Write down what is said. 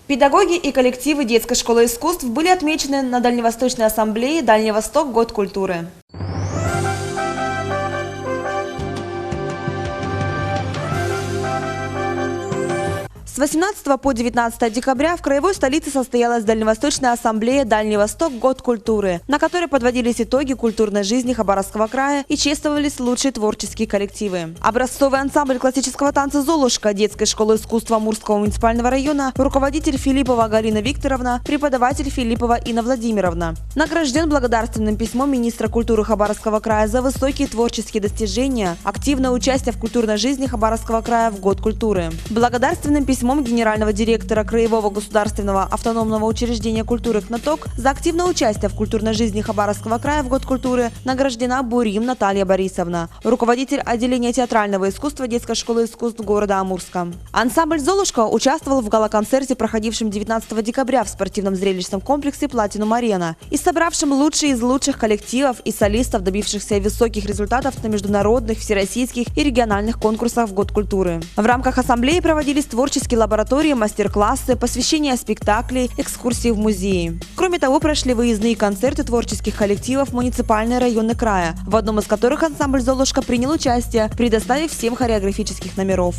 Педагоги и коллективы детской школы искусств были отмечены на Дальневосточной ассамблее «Дальний Восток. Год культуры». С 18 по 19 декабря в краевой столице состоялась Дальневосточная ассамблея «Дальний Восток. Год культуры», на которой подводились итоги культурной жизни Хабаровского края и чествовались лучшие творческие коллективы. Образцовый ансамбль классического танца «Золушка» детской школы искусства Амурского муниципального района, руководитель Филиппова Галина Викторовна, преподаватель Филиппова Инна Владимировна. Награжден благодарственным письмом министра культуры Хабаровского края за высокие творческие достижения, активное участие в культурной жизни Хабаровского края в Год культуры. Благодарственным письмом генерального директора Краевого государственного автономного учреждения культуры «КНАТОК» за активное участие в культурной жизни Хабаровского края в Год культуры награждена Бурим Наталья Борисовна, руководитель отделения театрального искусства детской школы искусств города Амурска. Ансамбль «Золушка» участвовал в гала-концерте, проходившем 19 декабря в спортивном зрелищном комплексе «Платинум Арена» и собравшем лучшие из лучших коллективов и солистов, добившихся высоких результатов на международных, всероссийских и региональных конкурсах в Год культуры. В рамках ассамблеи проводились творческие лаборатории, мастер-классы, посвящения спектаклей, экскурсии в музеи. Кроме того, прошли выездные концерты творческих коллективов муниципальной районы края, в одном из которых ансамбль «Золушка» принял участие, предоставив 7 хореографических номеров.